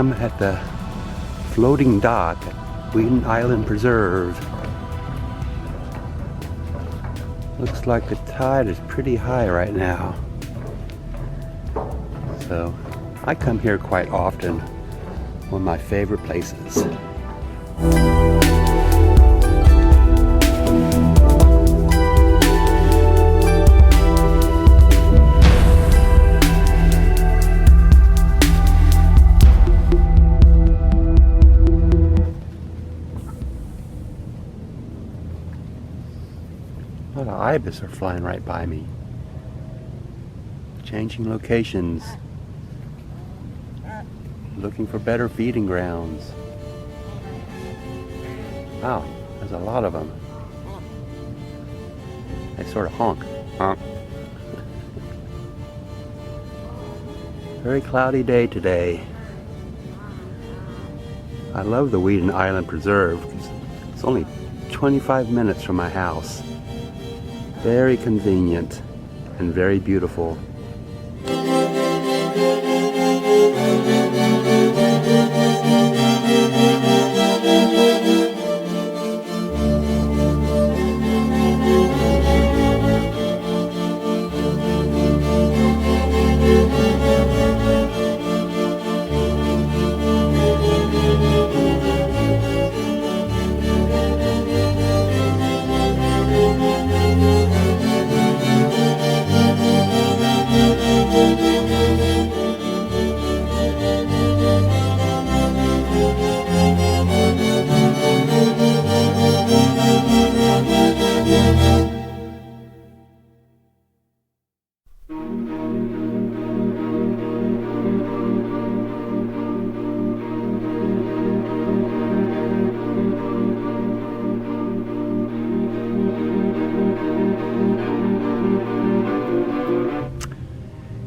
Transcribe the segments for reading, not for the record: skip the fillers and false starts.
am at the floating dock at Weeden Island Preserve. Looks like the tide is pretty high right now. So I come here quite often. One of my favorite places. A lot of ibis are flying right by me. Changing locations. Looking for better feeding grounds. Wow, there's a lot of them. They sort of honk. Honk. Very cloudy day today. I love the Weeden Island Preserve. It's only 25 minutes from my house. Very convenient and very beautiful.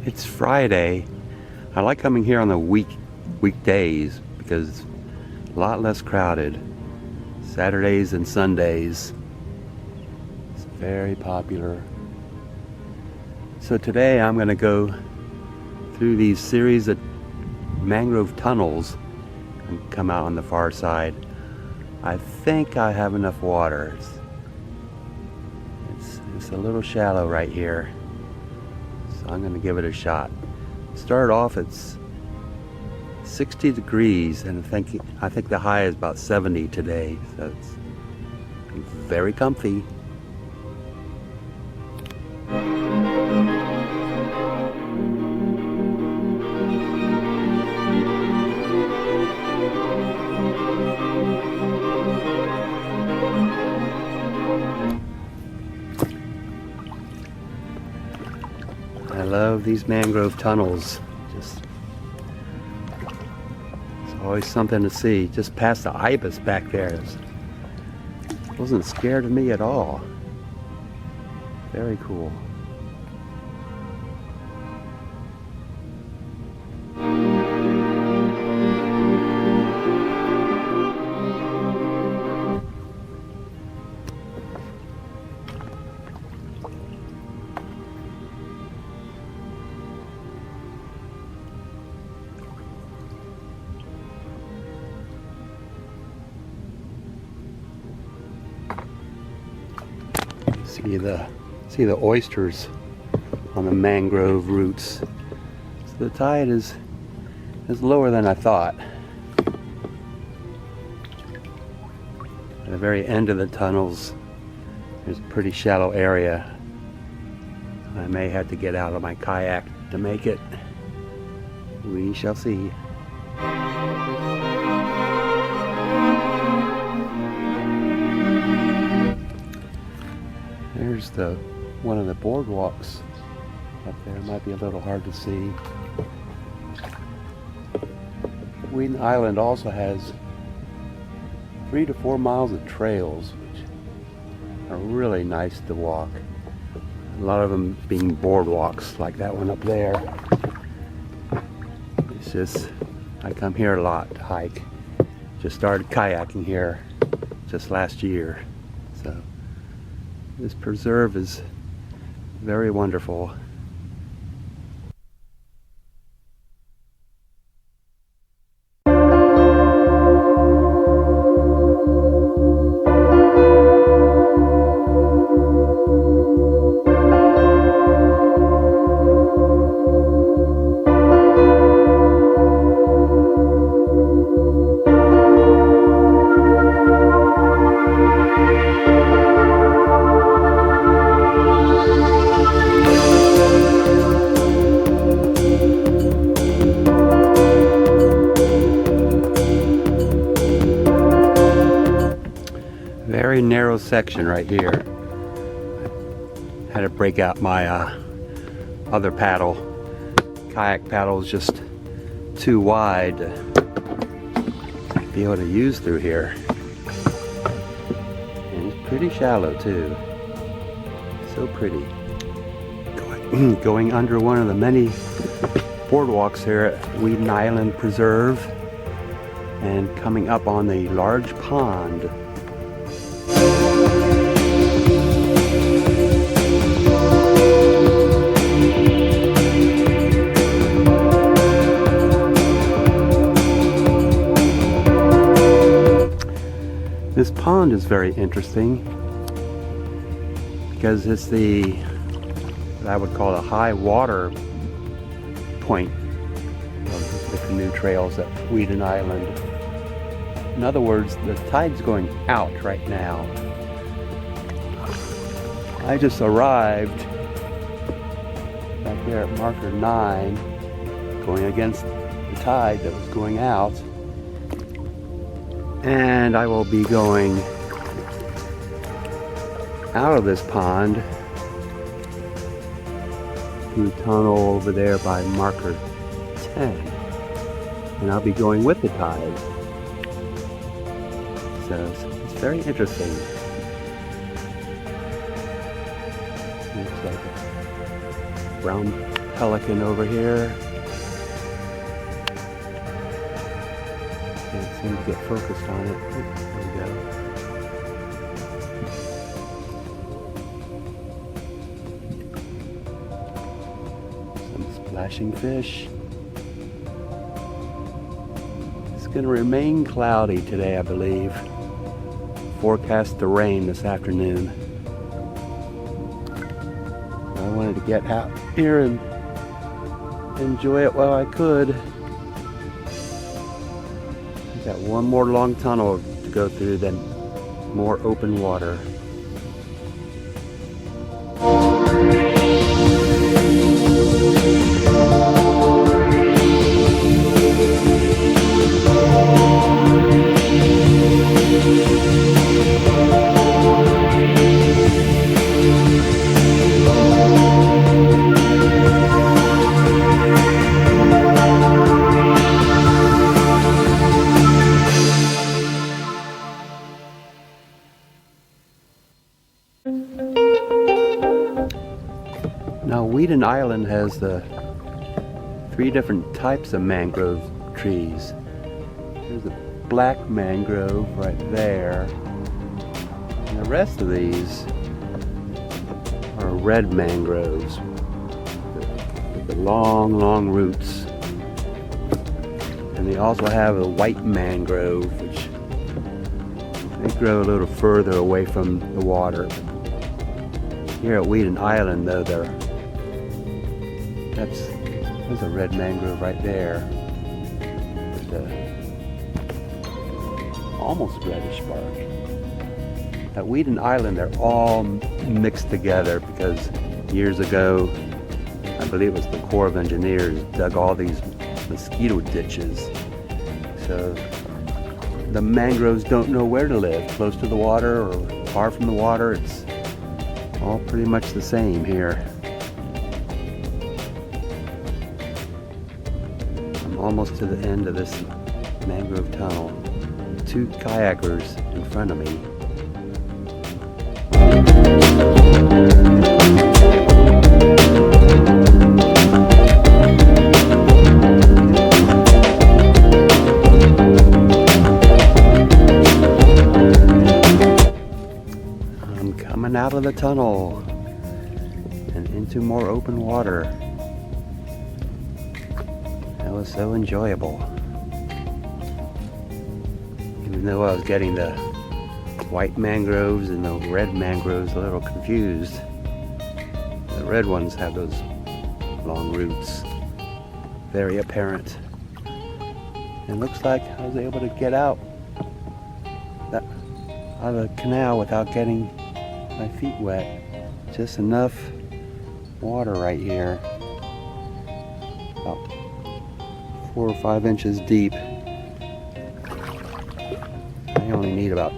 It's Friday. I like coming here on the weekdays because it's a lot less crowded. Saturdays and Sundays. It's very popular. So today I'm going to go through these series of mangrove tunnels and come out on the far side. I think I have enough water. It's a little shallow right here. I'm going to give it a shot. Start off, it's 60 degrees, and I think the high is about 70 today, so it's very comfy. I love these mangrove tunnels. It's always something to see. Just past the ibis back there. It wasn't scared of me at all. Very cool. See the oysters on the mangrove roots. So the tide is lower than I thought. At the very end of the tunnels, there's a pretty shallow area. I may have to get out of my kayak to make it. We shall see. There's one of the boardwalks up there. It might be a little hard to see. Weeden Island also has 3 to 4 miles of trails, which are really nice to walk. A lot of them being boardwalks, like that one up there. It's just, I come here a lot to hike. Just started kayaking here just last year. So this preserve is very wonderful. very narrow section right here. Had to break out my other paddle. Kayak paddle is just too wide to be able to use through here. And it's pretty shallow too. So pretty. Going under one of the many boardwalks here at Weeden Island Preserve and coming up on the large pond. This pond is very interesting because it's what I would call a high water point of the canoe trails at Weeden Island. In other words, the tide's going out right now. I just arrived back there at marker 9, going against the tide that was going out. And I will be going out of this pond through a tunnel over there by marker 10. And I'll be going with the tide. So it's very interesting. Looks like a brown pelican over here. Can't seem to get focused on it. Oops, there we go. Some splashing fish. It's going to remain cloudy today, I believe. Forecast to rain this afternoon. I wanted to get out here and enjoy it while I could. Got one more long tunnel to go through, then more open water. Now Weeden Island has the 3 different types of mangrove trees. There's a black mangrove right there. And the rest of these are red mangroves with the long, long roots. And they also have a white mangrove, which they grow a little further away from the water. Here at Weeden Island, though, there's a red mangrove right there, with almost reddish bark. At Weeden Island, they're all mixed together because years ago, I believe it was the Corps of Engineers, dug all these mosquito ditches. So the mangroves don't know where to live, close to the water or far from the water. It's all pretty much the same here. I'm almost to the end of this mangrove tunnel. 2 kayakers in front of me. I'm coming out of the tunnel and into more open water. That was so enjoyable. Even though I was getting the white mangroves and the red mangroves a little confused. The red ones have those long roots, very apparent. And it looks like I was able to get out of the canal without getting my feet wet. Just enough water right here, about 4 or 5 inches deep. I only need about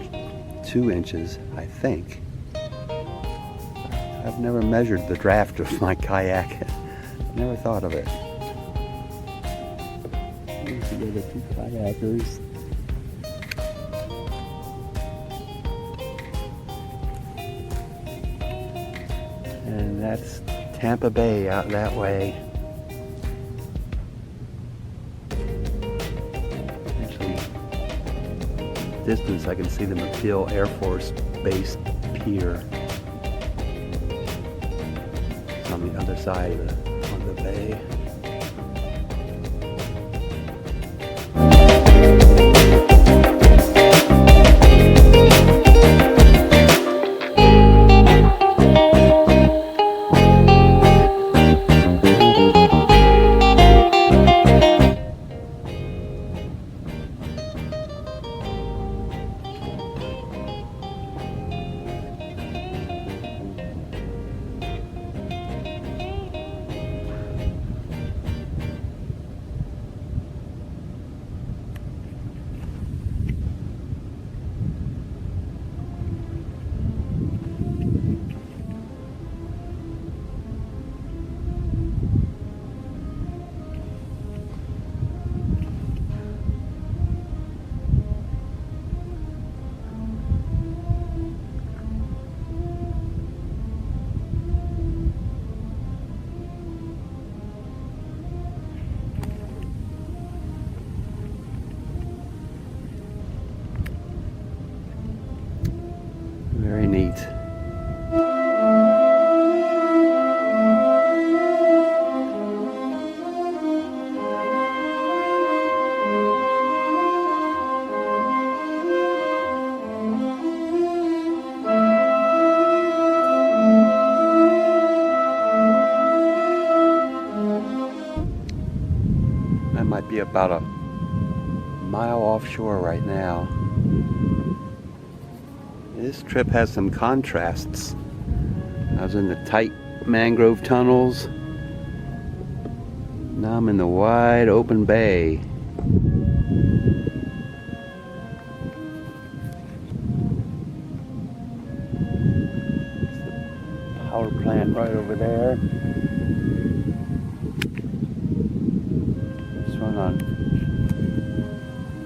2 inches, I think. I've never measured the draft of my kayak. Never thought of it. Here's the other 2 kayakers. And that's Tampa Bay out that way. Actually, distance I can see the MacDill Air Force Base pier. It's on the other side of the bay. Very neat. That might be about a mile offshore right now. This trip has some contrasts. I was in the tight mangrove tunnels. Now I'm in the wide open bay. There's the power plant right over there. It's run on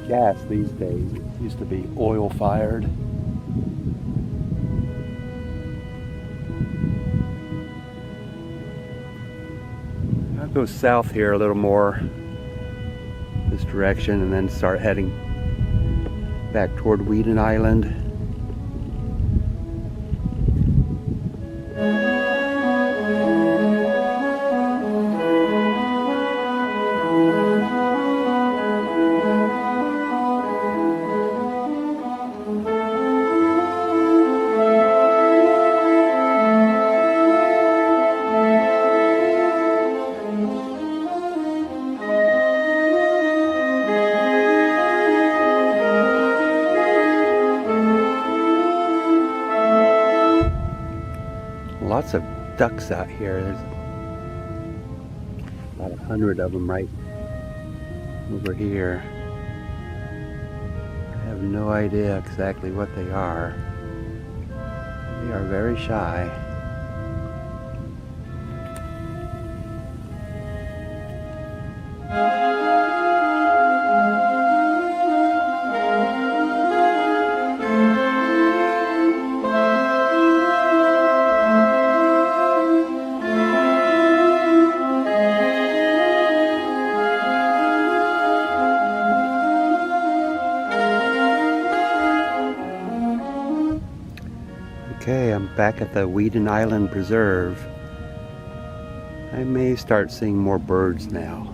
gas these days. It used to be oil fired. Go south here a little more this direction and then start heading back toward Weeden Island. Lots of ducks out here. There's about 100 of them right over here. I have no idea exactly what they are. They are very shy. Okay, I'm back at the Weeden Island Preserve. I may start seeing more birds now.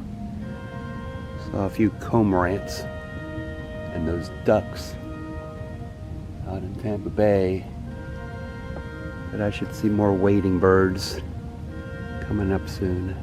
Saw a few cormorants and those ducks out in Tampa Bay. But I should see more wading birds coming up soon.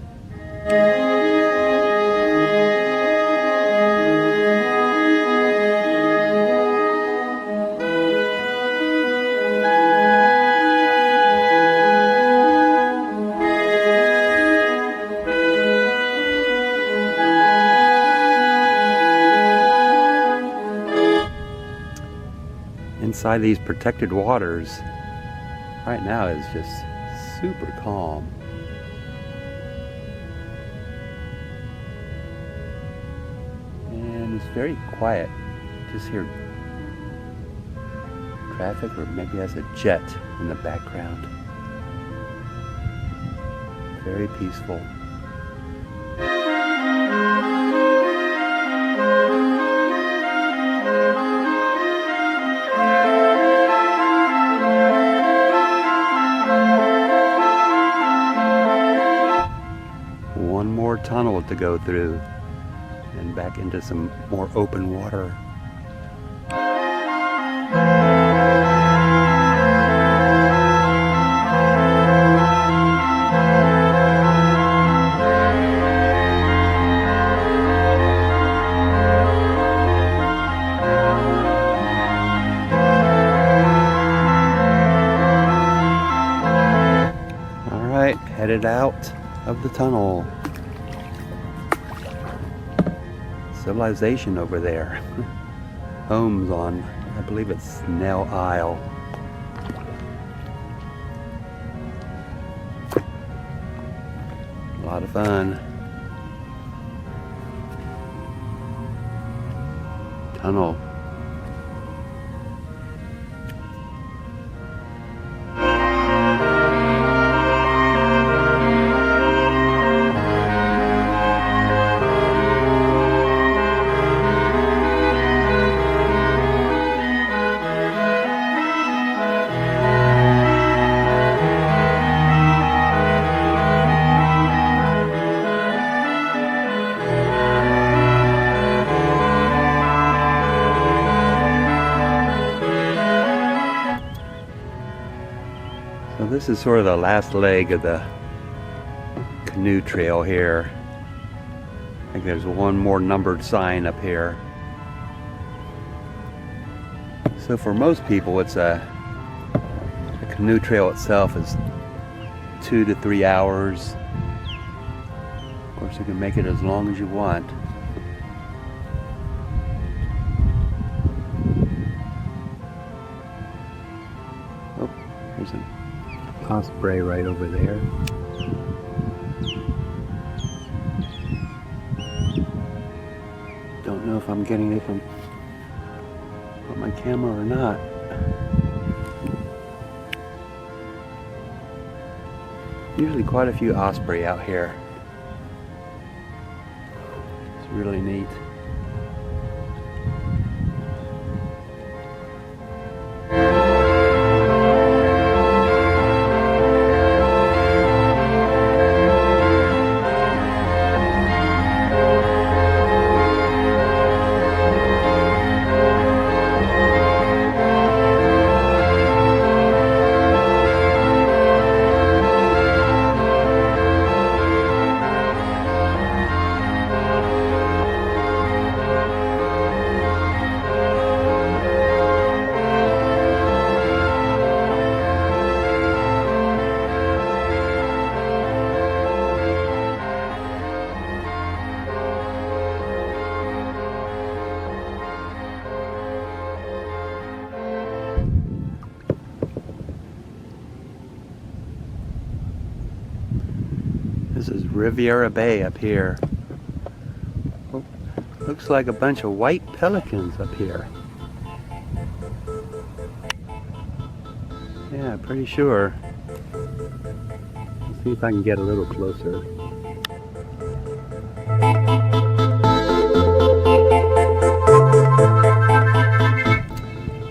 inside these protected waters right now is just super calm. And it's very quiet. Just hear traffic, or maybe that's a jet in the background. Very peaceful. One more tunnel to go through and back into some more open water. Alright, headed out of the tunnel. Civilization over there. Homes on, I believe it's Snell Isle. A lot of fun. Tunnel. So this is sort of the last leg of the canoe trail here. I think there's one more numbered sign up here. So for most people, it's the canoe trail itself is 2 to 3 hours. Of course, you can make it as long as you want. Oh, there's an osprey right over there. Don't know if I'm getting it on my camera or not. Usually quite a few osprey out here. It's really neat. This is Riviera Bay up here. Oh, looks like a bunch of white pelicans up here. Yeah, pretty sure. Let's see if I can get a little closer.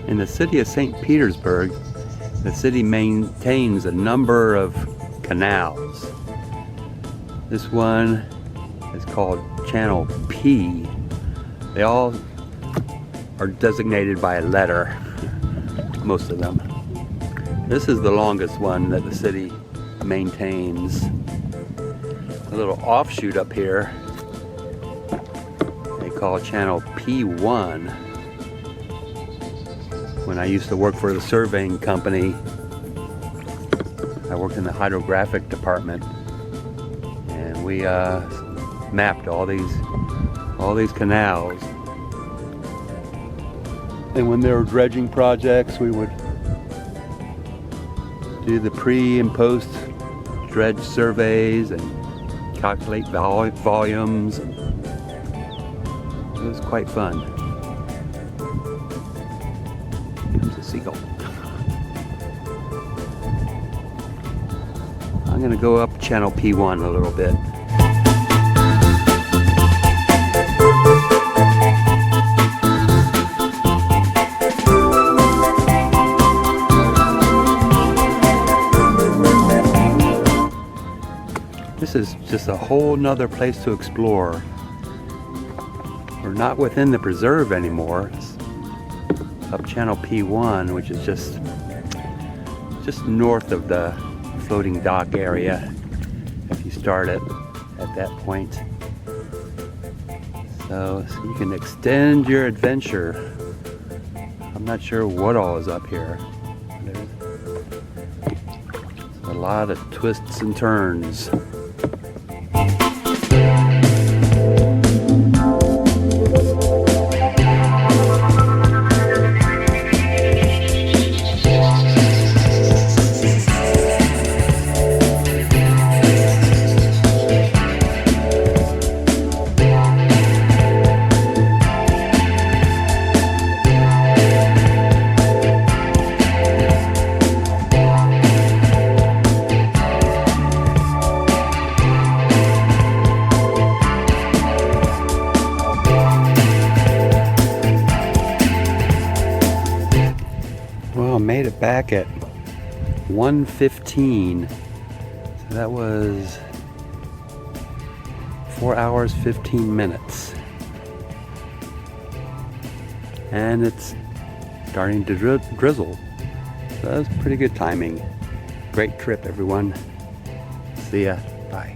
In the city of St. Petersburg, the city maintains a number of canals. This one is called Channel P. They all are designated by a letter, most of them. This is the longest one that the city maintains. A little offshoot up here they call Channel P1. When I used to work for the surveying company, I worked in the hydrographic department, and we mapped all these canals. And when there were dredging projects, we would do the pre and post dredge surveys and calculate volumes. It was quite fun. Here comes a seagull. I'm gonna go up channel P1 a little bit. This is just a whole nother place to explore. We're not within the preserve anymore. It's up channel P1, which is just north of the floating dock area if you start it at that point. So you can extend your adventure. I'm not sure what all is up here. There's a lot of twists and turns. Well, I made it back at 1:15. So that was 4 hours, 15 minutes. And it's starting to drizzle. So that was pretty good timing. Great trip, everyone. See ya. Bye.